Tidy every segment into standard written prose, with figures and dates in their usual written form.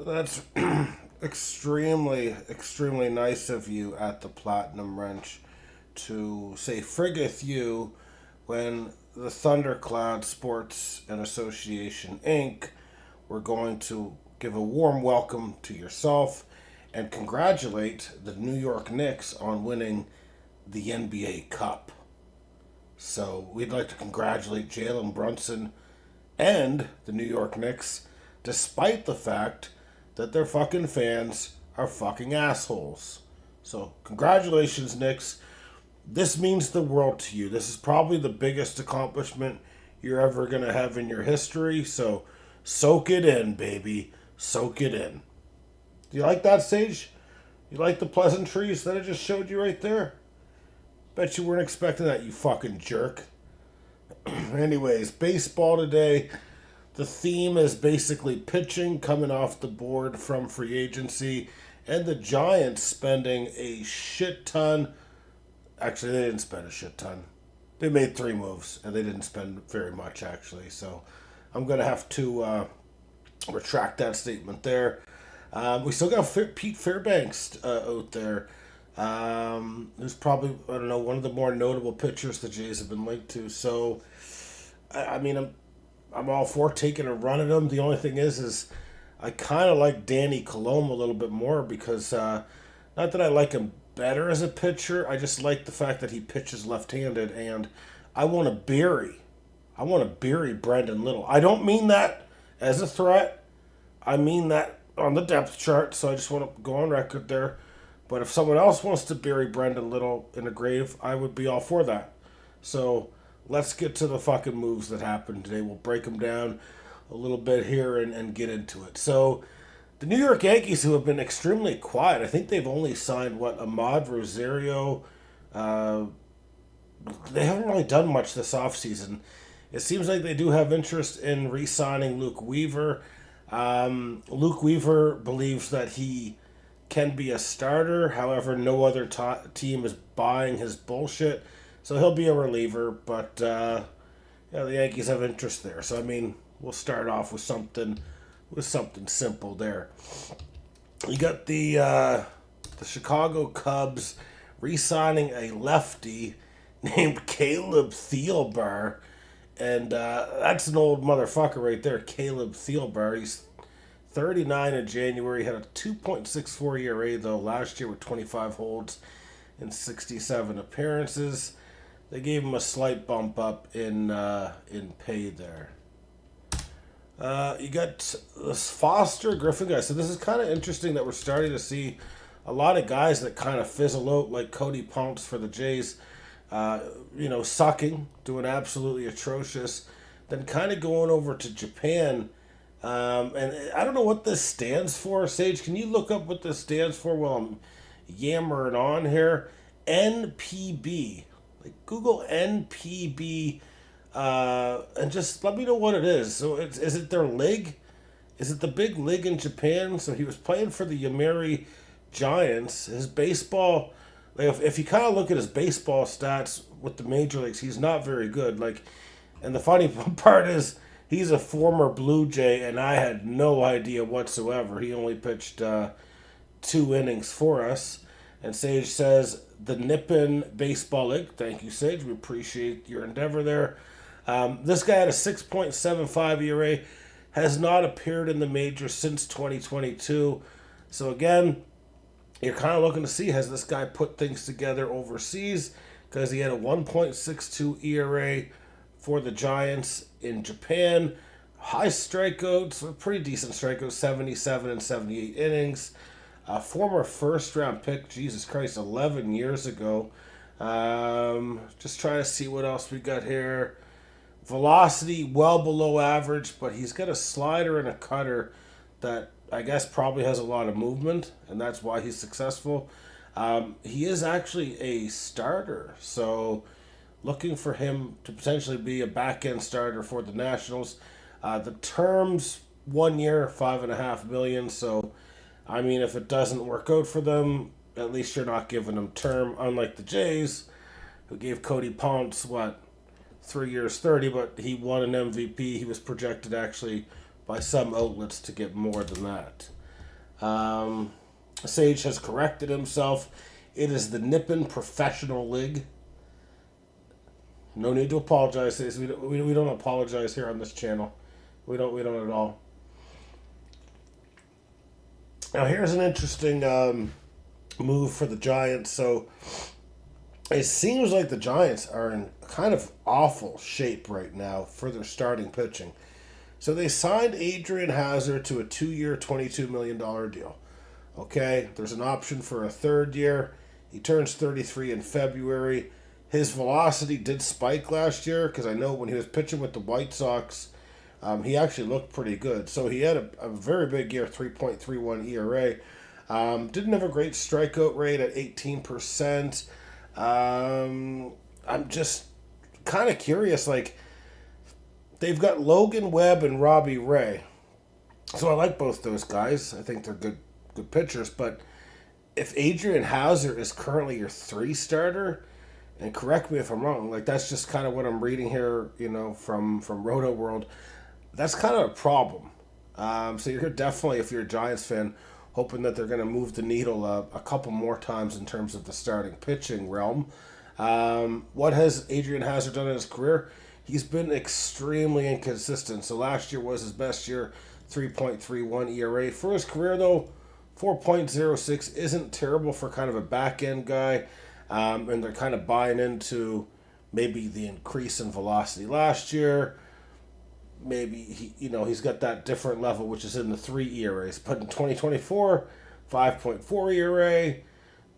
That's extremely nice of you at the Platinum Wrench to say friggeth you when the Thundercloud Sports and Association Inc. We're going to give a warm welcome to yourself and congratulate the New York Knicks on winning the NBA Cup. So we'd like to congratulate Jalen Brunson and the New York Knicks, despite the fact that their fucking fans are fucking assholes. So congratulations, Knicks. This means the world to you. This is probably the biggest accomplishment you're ever going to have in your history. So soak it in, baby. Soak it in. Do you like that, Sage? You like the pleasantries that I just showed you right there? Bet you weren't expecting that, you fucking jerk. Anyways, baseball today. The theme is basically pitching coming off the board from free agency and the Giants spending a shit ton. Actually, they didn't spend a shit ton. They made 3 moves and they didn't spend very much, actually. So I'm going to have to retract that statement there. We still got Pete Fairbanks out there. Who's probably, I don't know, one of the more notable pitchers the Jays have been linked to. So, I mean, I'm all for taking a run at him. The only thing is I kind of like Danny Colome a little bit more because, not that I like him better as a pitcher, I just like the fact that he pitches left-handed, and I want to bury Brendan Little. I don't mean that as a threat. I mean that on the depth chart, so I just want to go on record there. But if someone else wants to bury Brendan Little in a grave, I would be all for that. So let's get to the fucking moves that happened today. We'll break them down a little bit here and get into it. So the New York Yankees, who have been extremely quiet, I think they've only signed, Ahmad Rosario. They haven't really done much this offseason. It seems like they do have interest in re-signing Luke Weaver. Luke Weaver believes that he can be a starter. However, no other team is buying his bullshit. So he'll be a reliever, but the Yankees have interest there. So I mean, we'll start off with something simple there. You got the Chicago Cubs re-signing a lefty named Caleb Thielbar, and that's an old motherfucker right there, Caleb Thielbar. He's 39 in January. Had a 2.64 ERA though last year with 25 holds and 67 appearances. They gave him a slight bump up in pay there. You got this Foster Griffin guy. So this is kind of interesting that we're starting to see a lot of guys that kind of fizzle out, like Cody Ponce for the Jays. Sucking, doing absolutely atrocious. Then kind of going over to Japan. And I don't know what this stands for. Sage, can you look up what this stands for while I'm yammering on here? NPB. Like Google NPB, and just let me know what it is. So is it their league? Is it the big league in Japan? So he was playing for the Yomiuri Giants. His baseball, like if you kind of look at his baseball stats with the major leagues, he's not very good. Like, and the funny part is he's a former Blue Jay, and I had no idea whatsoever. He only pitched 2 innings for us. And Sage says, the Nippon Baseball League. Thank you, Sage. We appreciate your endeavor there. This guy had a 6.75 ERA, has not appeared in the majors since 2022. So again, you're kind of looking to see, has this guy put things together overseas? Because he had a 1.62 ERA for the Giants in Japan. High strikeouts, pretty decent strikeouts, 77 and 78 innings. A former first round pick, Jesus Christ, 11 years ago. Just trying to see what else we got here. Velocity well below average, but he's got a slider and a cutter that I guess probably has a lot of movement, and that's why he's successful. He is actually a starter, so looking for him to potentially be a back end starter for the Nationals. The terms 1 year, $5.5 million. So, I mean, if it doesn't work out for them, at least you're not giving them term. Unlike the Jays, who gave Cody Ponce 3 years, 30, but he won an MVP. He was projected actually by some outlets to get more than that. Sage has corrected himself. It is the Nippon Professional League. No need to apologize. We don't apologize here on this channel. We don't at all. Now here's an interesting move for the Giants. So it seems like the Giants are in kind of awful shape right now for their starting pitching. So they signed Adrian Hauser to a 2-year, $22 million deal. Okay, there's an option for a third year. He turns 33 in February. His velocity did spike last year because I know when he was pitching with the White Sox, he actually looked pretty good. So he had a very big year, 3.31 ERA. Didn't have a great strikeout rate at 18%. I'm just kind of curious. Like, they've got Logan Webb and Robbie Ray. So I like both those guys. I think they're good pitchers. But if Adrian Hauser is currently your 3 starter, and correct me if I'm wrong, like that's just kind of what I'm reading here, from Roto World. That's kind of a problem. So you're definitely, if you're a Giants fan, hoping that they're going to move the needle a couple more times in terms of the starting pitching realm. What has Adrian Hauser done in his career? He's been extremely inconsistent. So last year was his best year, 3.31 ERA. For his career, though, 4.06 isn't terrible for kind of a back-end guy. And they're kind of buying into maybe the increase in velocity last year. Maybe he's got that different level, which is in the 3 ERAs. But in 2024, 5.4 ERA.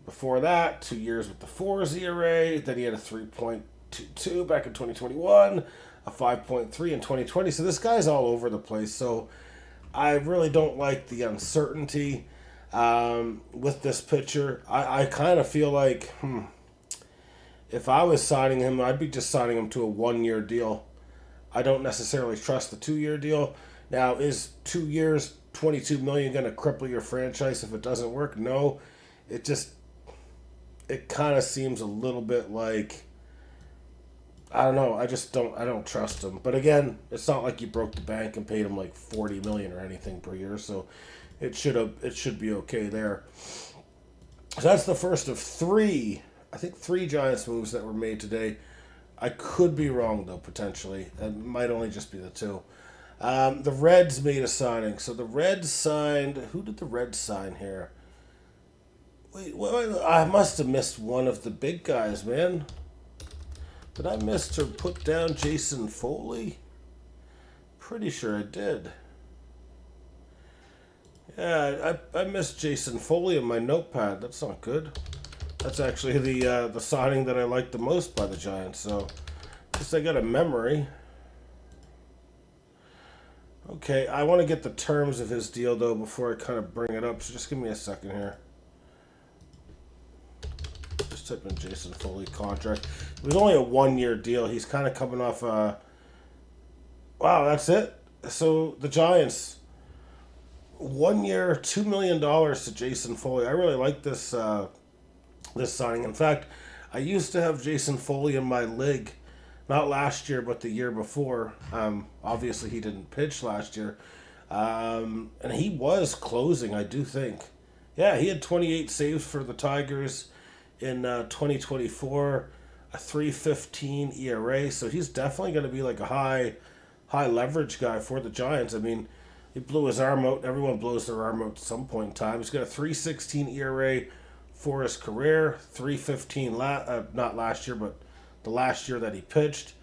Before that, 2 years with the 4s ERA. Then he had a 3.22 back in 2021, a 5.3 in 2020. So this guy's all over the place. So I really don't like the uncertainty with this pitcher. I kind of feel like, if I was signing him, I'd be just signing him to a 1-year deal. I don't necessarily trust the 2-year deal. Now, is 2 years, $22 million going to cripple your franchise if it doesn't work? No. It kind of seems a little bit like, I don't know. I don't trust him. But again, it's not like you broke the bank and paid him like $40 million or anything per year. So it should be okay there. So that's the first of 3 Giants moves that were made today. I could be wrong, though, potentially. It might only just be the 2. The Reds made a signing. So the Reds signed... Who did the Reds sign here? Wait, I must have missed one of the big guys, man. Did I miss to put down Jason Foley? Pretty sure I did. Yeah, I missed Jason Foley in my notepad. That's not good. That's actually the signing that I like the most by the Giants. So, just I got a memory. Okay, I want to get the terms of his deal, though, before I kind of bring it up. So just give me a second here. Just type in Jason Foley contract. It was only a 1-year deal. He's kind of coming off a... Wow, that's it? So, the Giants... 1 year, $2 million to Jason Foley. I really like this this signing. In fact, I used to have Jason Foley in my league, not last year, but the year before. Obviously, he didn't pitch last year, and he was closing, I do think. Yeah, he had 28 saves for the Tigers in 2024, a 3.15 ERA. So he's definitely going to be like a high leverage guy for the Giants. I mean, he blew his arm out. Everyone blows their arm out at some point in time. He's got a 3.16 ERA for his career. 315 not last year, but the last year that he pitched.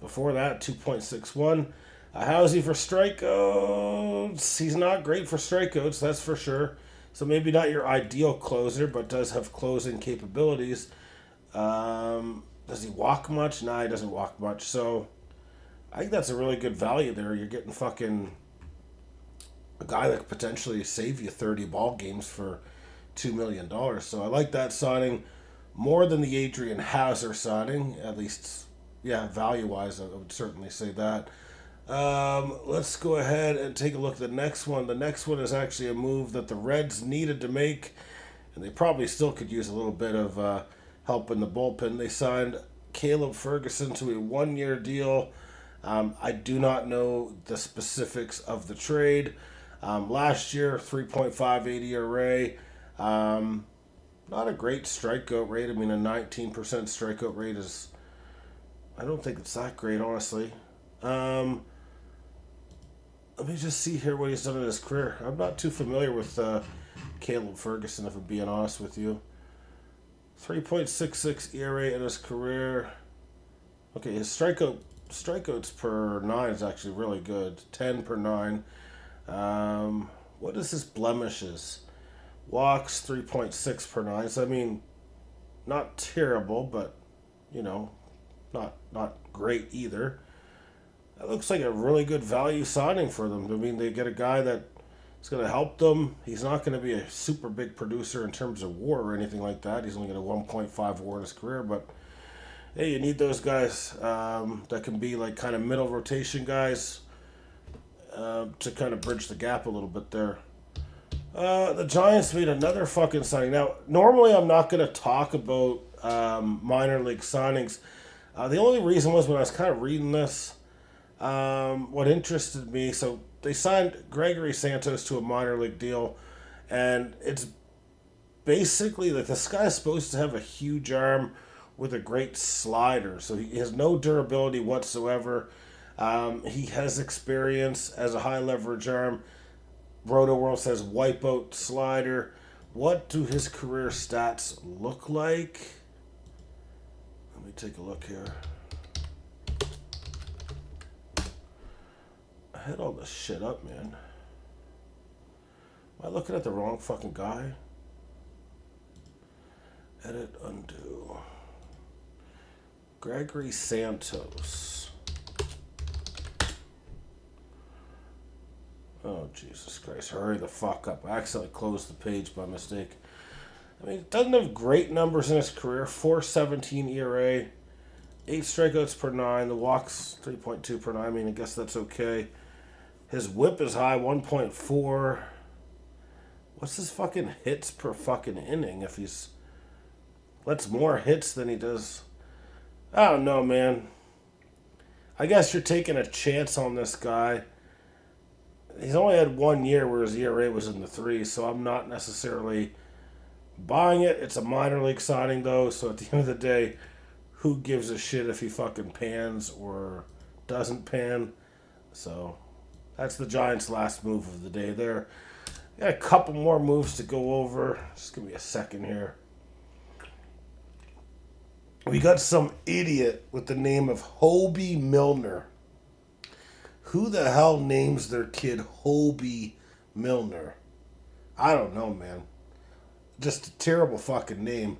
Before that, 2.61. How's he for strikeouts? He's not great for strikeouts, that's for sure. So maybe not your ideal closer, but does have closing capabilities. Does he walk much? Nah, he doesn't walk much. So I think that's a really good value there. You're getting fucking a guy that could potentially save you 30 ball games for $2 million. So I like that signing more than the Adrian Hauser signing, at least, yeah, value-wise, I would certainly say that. Let's go ahead and take a look at the next one. The next one is actually a move that the Reds needed to make, and they probably still could use a little bit of help in the bullpen. They signed Caleb Ferguson to a one-year deal. I do not know the specifics of the trade. Last year, 3.58 ERA. Not a great strikeout rate. I mean, a 19% strikeout rate is... I don't think it's that great, honestly. Let me just see here what he's done in his career. I'm not too familiar with Caleb Ferguson, if I'm being honest with you. 3.66 ERA in his career. Okay, his strikeouts per 9 is actually really good. 10 per 9. What is his blemishes? Walks 3.6 per 9. So I mean, not terrible, but you know, not great either. That looks like a really good value signing for them. I mean, they get a guy that is going to help them. He's not going to be a super big producer in terms of WAR or anything like that. He's only got a 1.5 WAR in his career, but hey, you need those guys that can be like kind of middle rotation guys to kind of bridge the gap a little bit there. The Giants made another fucking signing. Now, normally I'm not going to talk about minor league signings. The only reason was when I was kind of reading this, what interested me, so they signed Gregory Santos to a minor league deal, and it's basically like this guy's supposed to have a huge arm with a great slider, so he has no durability whatsoever. He has experience as a high leverage arm. Roto World says wipeout slider. What do his career stats look like? Let me take a look here. I had all this shit up, man. Am I looking at the wrong fucking guy? Edit, undo. Gregory Santos. Oh, Jesus Christ. Hurry the fuck up. I accidentally closed the page by mistake. I mean, it doesn't have great numbers in his career. 4.17 ERA. 8 strikeouts per 9. The walks, 3.2 per 9. I mean, I guess that's okay. His whip is high, 1.4. What's his fucking hits per fucking inning if he's... That's more hits than he does... I don't know, man. I guess you're taking a chance on this guy. He's only had 1 year where his ERA was in the 3s, so I'm not necessarily buying it. It's a minor league signing, though, so at the end of the day, who gives a shit if he fucking pans or doesn't pan? So that's the Giants' last move of the day there. Got a couple more moves to go over. Just give me a second here. We got some idiot with the name of Hobie Milner. Who the hell names their kid Hobie Milner? I don't know, man. Just a terrible fucking name.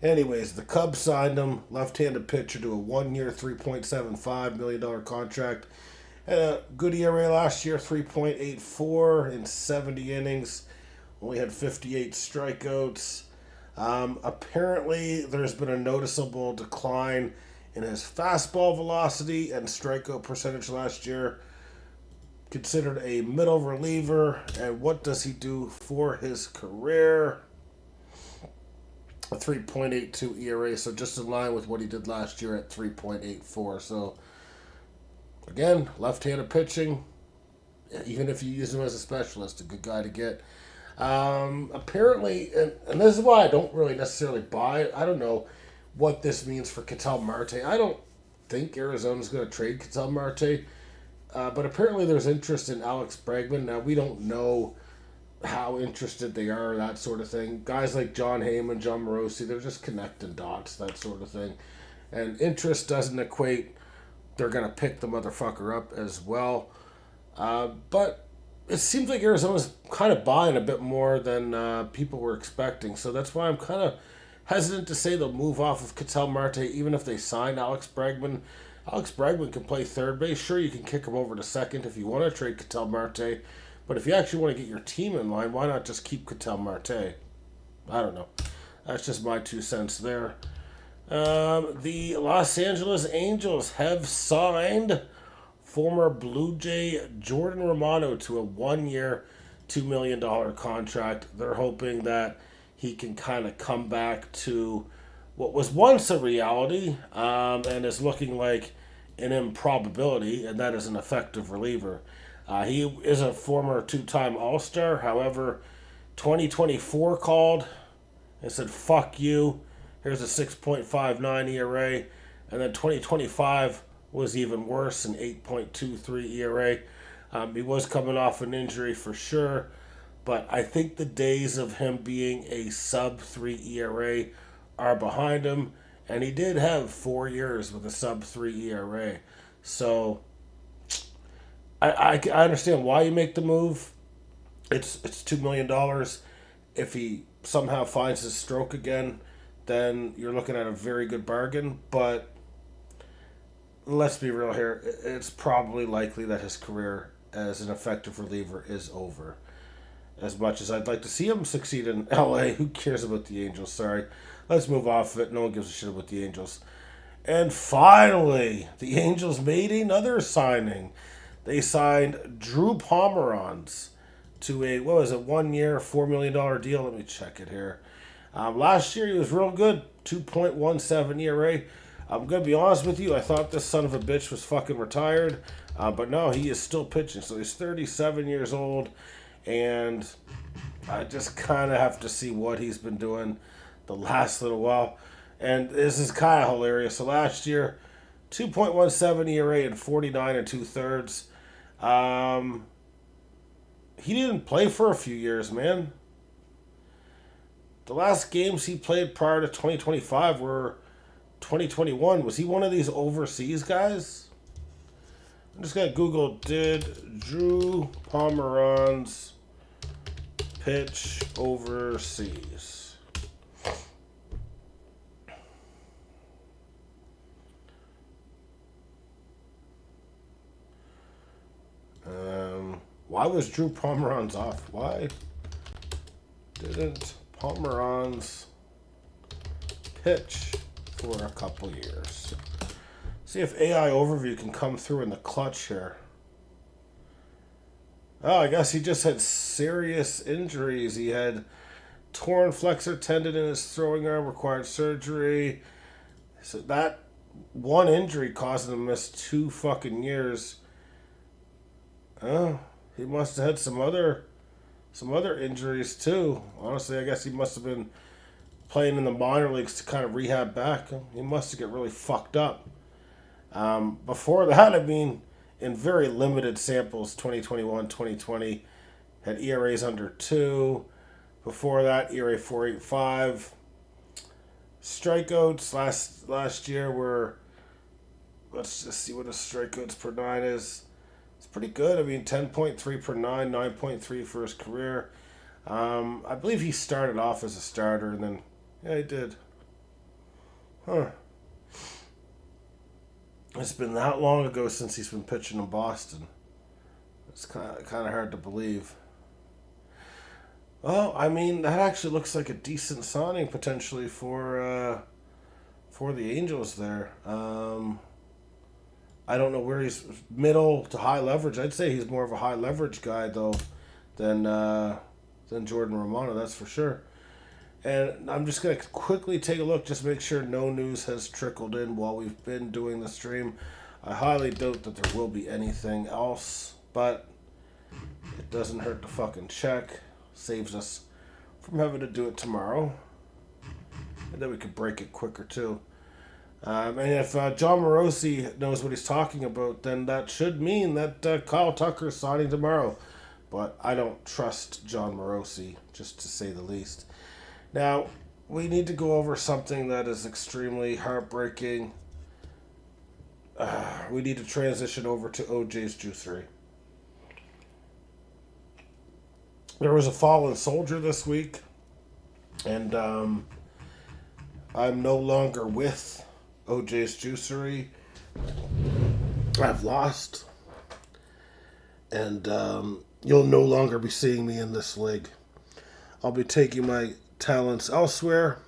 Anyways, the Cubs signed him, left-handed pitcher, to a 1-year, $3.75 million contract. Had a good ERA last year, 3.84 in 70 innings. Only had 58 strikeouts. Apparently, there's been a noticeable decline in his fastball velocity and strikeout percentage last year. Considered a middle reliever. And what does he do for his career? A 3.82 ERA, so just in line with what he did last year at 3.84. So, again, left-handed pitching. Even if you use him as a specialist, a good guy to get. Apparently, and this is why I don't really necessarily buy it. I don't know what this means for Ketel Marte. I don't think Arizona's going to trade Ketel Marte. But apparently there's interest in Alex Bregman. Now, we don't know how interested they are, that sort of thing. Guys like John Heyman, John Morosi, they're just connecting dots, that sort of thing. And interest doesn't equate they're going to pick the motherfucker up as well. But it seems like Arizona's kind of buying a bit more than people were expecting. So that's why I'm kind of hesitant to say they'll move off of Ketel Marte, even if they sign Alex Bregman. Alex Bregman can play third base. Sure, you can kick him over to second if you want to trade Ketel Marte. But if you actually want to get your team in line, why not just keep Ketel Marte? I don't know. That's just my 2 cents there. The Los Angeles Angels have signed former Blue Jay Jordan Romano to a 1-year, $2 million contract. They're hoping that he can kind of come back to what was once a reality and is looking like an improbability, and that is an effective reliever. He is a former 2-time All-Star. However, 2024 called and said, fuck you. Here's a 6.59 ERA. And then 2025 was even worse, an 8.23 ERA. He was coming off an injury for sure. But I think the days of him being a sub-3 ERA are behind him. And he did have 4 years with a sub-3 ERA. So I understand why you make the move. It's $2 million. If he somehow finds his stroke again, then you're looking at a very good bargain. But let's be real here. It's probably likely that his career as an effective reliever is over. As much as I'd like to see him succeed in LA, who cares about the Angels? Sorry. Let's move off of it. No one gives a shit about the Angels. And finally, the Angels made another signing. They signed Drew Pomeranz to a, 1-year, $4 million deal. Let me check it here. Last year, he was real good. 2.17 ERA. I'm going to be honest with you. I thought this son of a bitch was fucking retired. But no, he is still pitching. So he's 37 years old. And I just kind of have to see what he's been doing the last little while. And this is kind of hilarious. So last year, 2.17 ERA and 49 2/3. He didn't play for a few years, man. The last games he played prior to 2025 were 2021. Was he one of these overseas guys? I'm just going to Google, did Drew Pomeranz pitch overseas? Why was Drew Pomeranz off? Why didn't Pomeranz pitch for a couple years? See if AI overview can come through in the clutch here. Oh, I guess he just had serious injuries. He had torn flexor tendon in his throwing arm, required surgery. So that one injury caused him to miss 2 fucking years. Oh, he must have had some other injuries too. Honestly, I guess he must have been playing in the minor leagues to kind of rehab back. He must have get really fucked up. Before that, I mean, in very limited samples, 2021, 2020, had ERAs under 2. Before that, ERA 4.85. Strikeouts last year were, let's just see what his strikeouts per 9 is. It's pretty good. I mean, 10.3 per 9, 9.3 for his career. I believe he started off as a starter, and then, yeah, he did. Huh. It's been that long ago since he's been pitching in Boston. It's kind of hard to believe. Well, I mean, that actually looks like a decent signing potentially for the Angels there. I don't know where he's middle to high leverage. I'd say he's more of a high leverage guy though than Jordan Romano. That's for sure. And I'm just going to quickly take a look, just make sure no news has trickled in while we've been doing the stream. I highly doubt that there will be anything else, but it doesn't hurt to fucking check. Saves us from having to do it tomorrow. And then we could break it quicker too. And if John Morosi knows what he's talking about, then that should mean that Kyle Tucker is signing tomorrow. but I don't trust John Morosi, just to say the least. Now, we need to go over something that is extremely heartbreaking. We need to transition over to OJ's juicery. There was a fallen soldier this week, and I'm no longer with OJ's juicery. I've lost, and you'll no longer be seeing me in this league. I'll be taking my talents elsewhere.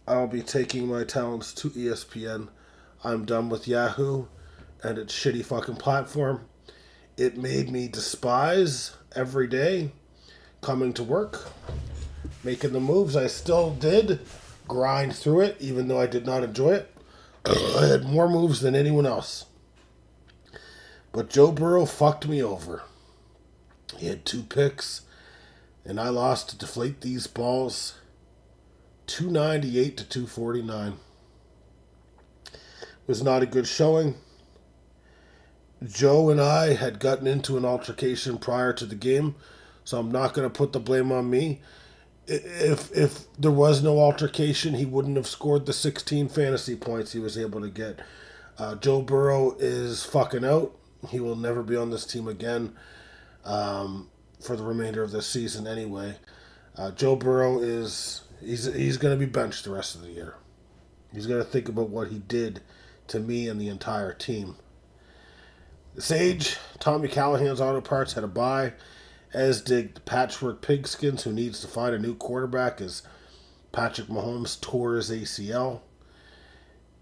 I'll be taking my talents to ESPN. I'm done with Yahoo and its shitty fucking platform. It made me despise every day coming to work, making the moves. I still did grind through it, even though I did not enjoy it. I had more moves than anyone else. But Joe Burrow fucked me over. He had 2 picks, and I lost to deflate these balls 298 to 249. It was not a good showing. Joe and I had gotten into an altercation prior to the game, so I'm not going to put the blame on me. If there was no altercation, he wouldn't have scored the 16 fantasy points he was able to get. Joe Burrow is fucking out. He will never be on this team again for the remainder of this season anyway. Joe Burrow he's going to be benched the rest of the year. He's going to think about what he did to me and the entire team. Sage, Tommy Callahan's Auto Parts had a bye, as did the Patchwork Pigskins, who needs to find a new quarterback as Patrick Mahomes tore his ACL.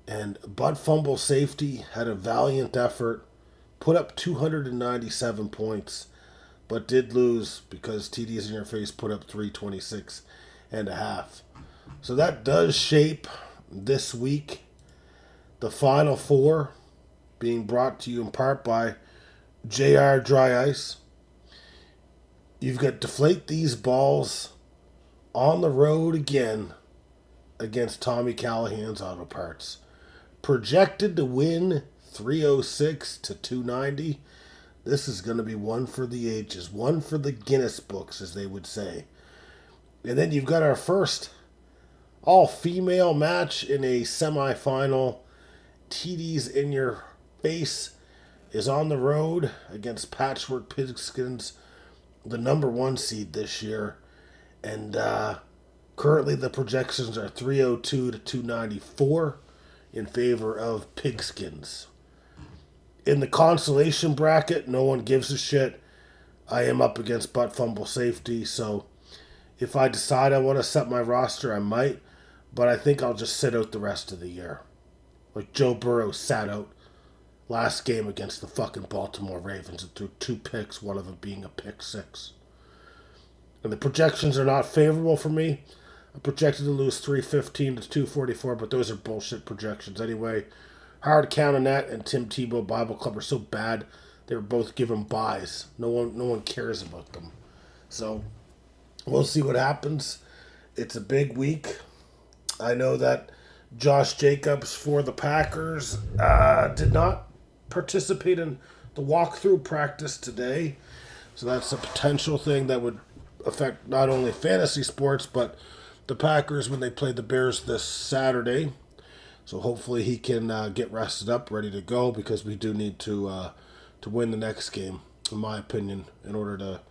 And Bud Fumble Safety had a valiant effort, put up 297 points, but did lose because TDs in Your Face put up 326 and a half. So that does shape this week. The Final Four being brought to you in part by JR Dry Ice. You've got Deflate These Balls on the road again against Tommy Callahan's Auto Parts. Projected to win 306 to 290. This is going to be one for the ages. One for the Guinness books, as they would say. And then you've got our first all-female match in a semifinal. TDs in Your Face is on the road against Patchwork Pigskins, the number 1 seed this year. And currently the projections are 302 to 294 in favor of Pigskins. In the consolation bracket, no one gives a shit. I am up against Butt Fumble Safety, so if I decide I want to set my roster, I might, but I think I'll just sit out the rest of the year. Like Joe Burrow sat out last game against the fucking Baltimore Ravens and threw 2 picks, one of them being a pick 6. And the projections are not favorable for me. I'm projected to lose 315 to 244, but those are bullshit projections anyway. Howard Canonet and Tim Tebow Bible Club are so bad, they were both given buys. No one cares about them. So we'll see what happens. It's a big week. I know that Josh Jacobs for the Packers did not participate in the walkthrough practice today. So that's a potential thing that would affect not only fantasy sports, but the Packers when they play the Bears this Saturday. So hopefully he can get rested up, ready to go, because we do need to win the next game, in my opinion, in order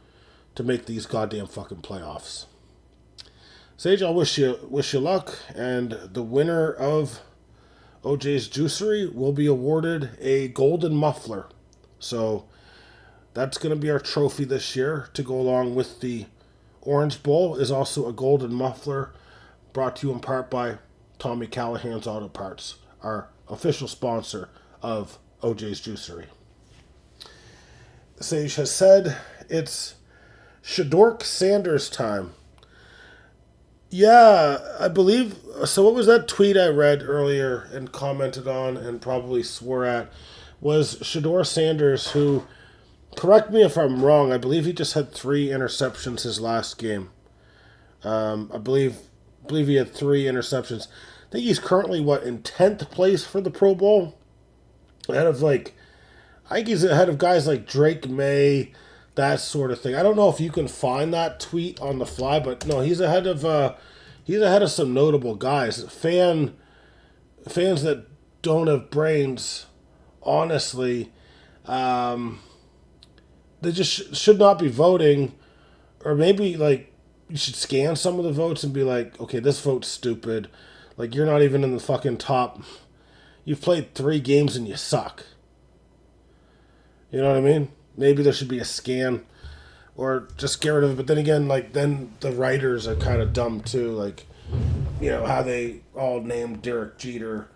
to make these goddamn fucking playoffs. Sage, I'll wish you luck, and the winner of OJ's Juicery will be awarded a golden muffler. So that's going to be our trophy this year to go along with the Orange Bowl, is also a golden muffler brought to you in part by Tommy Callahan's Auto Parts, our official sponsor of OJ's Juicery. Sage has said it's Shadork Sanders time. Yeah, I believe. So what was that tweet I read earlier and commented on and probably swore at? Was Shador Sanders, who, correct me if I'm wrong, I believe he just had 3 interceptions his last game. I believe he had 3 interceptions. I think he's currently, in 10th place for the Pro Bowl? I think he's ahead of guys like Drake May, that sort of thing. I don't know if you can find that tweet on the fly, but no, he's ahead of some notable guys. Fans that don't have brains, honestly, they just should not be voting, or maybe like you should scan some of the votes and be like, okay, this vote's stupid. Like, you're not even in the fucking top. You've played 3 games and you suck. You know what I mean? Maybe there should be a scan, or just get rid of it. But then again, like, then the writers are kind of dumb too. Like, you know, how they all named Derek Jeter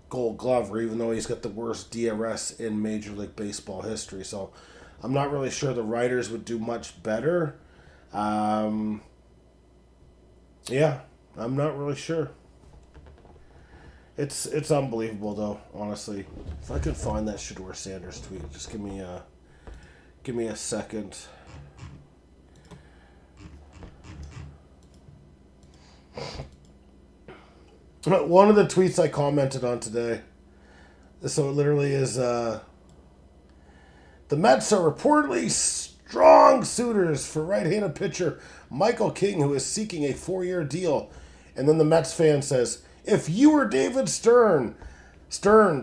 Gold Glover, even though he's got the worst DRS in Major League Baseball history. So I'm not really sure the writers would do much better. Yeah, I'm not really sure. It's unbelievable though, honestly. If I can find that Shedeur Sanders tweet, just give me a second. One of the tweets I commented on today. So it literally is, the Mets are reportedly strong suitors for right-handed pitcher Michael King, who is seeking a 4-year deal. And then the Mets fan says, if you were David Stearns,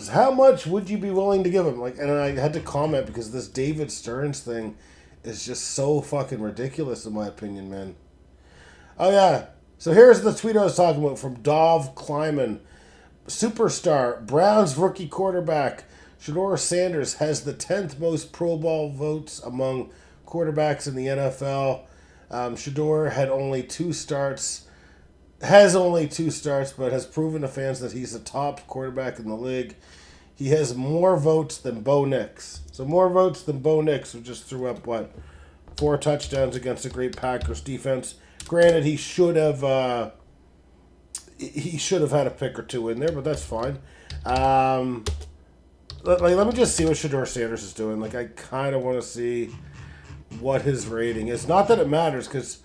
how much would you be willing to give him? Like, and I had to comment because this David Stearns thing is just so fucking ridiculous in my opinion, man. Oh yeah. So here's the tweet I was talking about from Dov Kleiman. Superstar, Browns rookie quarterback Shedeur Sanders has the 10th most Pro Bowl votes among quarterbacks in the NFL. Shedeur has only 2 starts, but has proven to fans that he's the top quarterback in the league. He has more votes than Bo Nix. So more votes than Bo Nix, who just threw up, 4 touchdowns against a great Packers defense. Granted, he should have had a pick or 2 in there, but that's fine. Let me just see what Shedeur Sanders is doing. Like, I kind of want to see what his rating is. Not that it matters, because,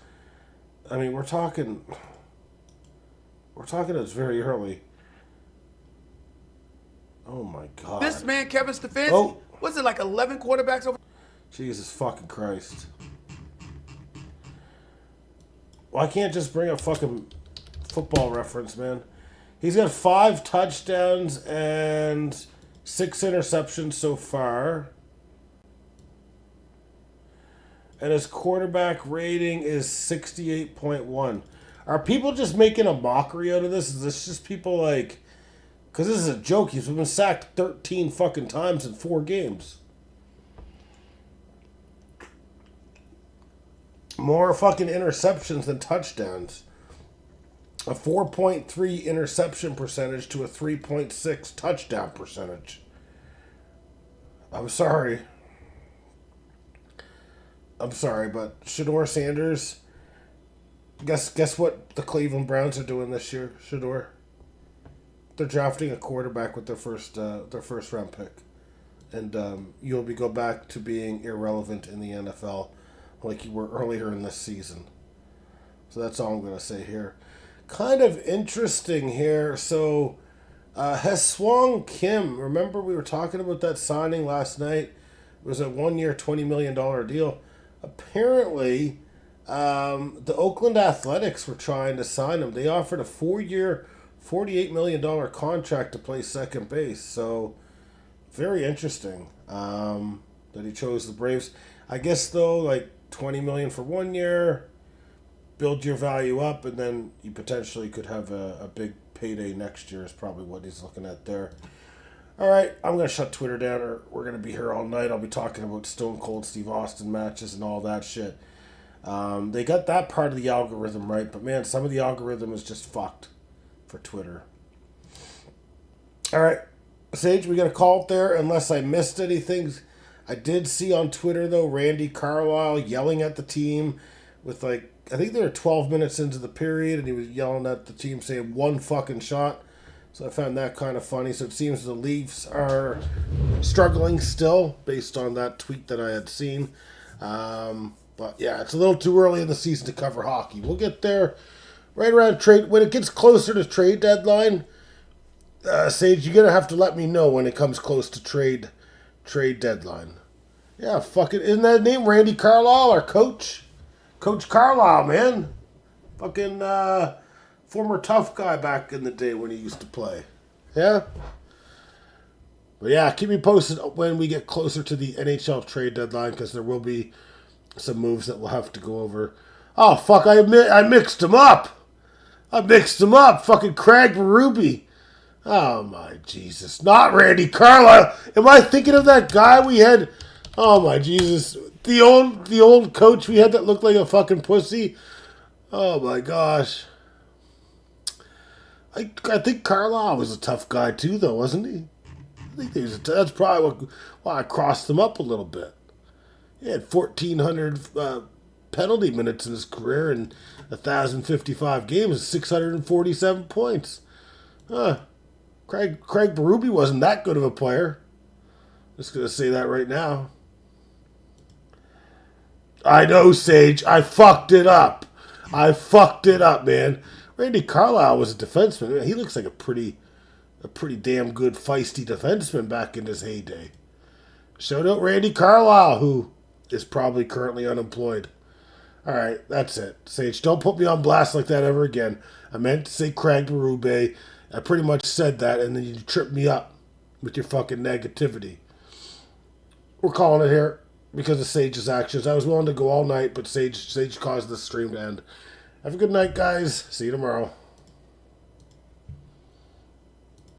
I mean, we're talking it's very early. Oh, my God. This man, Kevin Stefanski, was it like 11 quarterbacks over? Jesus fucking Christ. Well, I can't just bring up fucking Football Reference, man. He's got 5 touchdowns and 6 interceptions so far. And his quarterback rating is 68.1. Are people just making a mockery out of this? Is this just people like... Because this is a joke. He's been sacked 13 fucking times in 4 games. More fucking interceptions than touchdowns. A 4.3 interception percentage to a 3.6 touchdown percentage. I'm sorry, but Shedeur Sanders, guess what the Cleveland Browns are doing this year, Shedeur? They're drafting a quarterback with their first round pick. And you'll go back to being irrelevant in the NFL like you were earlier in this season. So that's all I'm going to say here. Kind of interesting here. So, Heswang Kim, remember we were talking about that signing last night? It was a 1-year, $20 million deal. Apparently, the Oakland Athletics were trying to sign him. They offered a 4-year, $48 million contract to play second base. So, very interesting that he chose the Braves. I guess, though, like $20 million for 1 year, build your value up, and then you potentially could have a big payday next year is probably what he's looking at there. All right, I'm going to shut Twitter down, or we're going to be here all night. I'll be talking about Stone Cold Steve Austin matches and all that shit. They got that part of the algorithm right, but man, some of the algorithm is just fucked for Twitter. All right, Sage, we got to call it there unless I missed anything. I did see on Twitter, though, Randy Carlisle yelling at the team with, like, I think they were 12 minutes into the period, and he was yelling at the team saying 1 fucking shot. So I found that kind of funny. So it seems the Leafs are struggling still, based on that tweet that I had seen. But yeah, it's a little too early in the season to cover hockey. We'll get there right around trade. When it gets closer to trade deadline, Sage, you're going to have to let me know when it comes close to trade deadline. Yeah, fucking, isn't that name Randy Carlisle, our coach? Coach Carlisle, man. Fucking former tough guy back in the day when he used to play. Yeah? But yeah, keep me posted when we get closer to the NHL trade deadline, because there will be some moves that we'll have to go over. Oh, fuck, I mixed them up. Fucking Craig Berube. Oh, my Jesus. Not Randy Carlisle. Am I thinking of that guy we had? Oh, my Jesus. The old coach we had that looked like a fucking pussy. Oh, my gosh. I think Carlisle was a tough guy, too, though, wasn't he? I think that's probably why I crossed him up a little bit. He had 1,400 penalty minutes in his career and 1,055 games, 647 points. Craig Berube wasn't that good of a player. Just going to say that right now. I know, Sage. I fucked it up, man. Randy Carlisle was a defenseman. He looks like a pretty damn good feisty defenseman back in his heyday. Shout out Randy Carlisle, who is probably currently unemployed. All right, that's it. Sage, don't put me on blast like that ever again. I meant to say Craig Berube. I pretty much said that, and then you tripped me up with your fucking negativity. We're calling it here because of Sage's actions. I was willing to go all night, but Sage caused the stream to end. Have a good night, guys. See you tomorrow.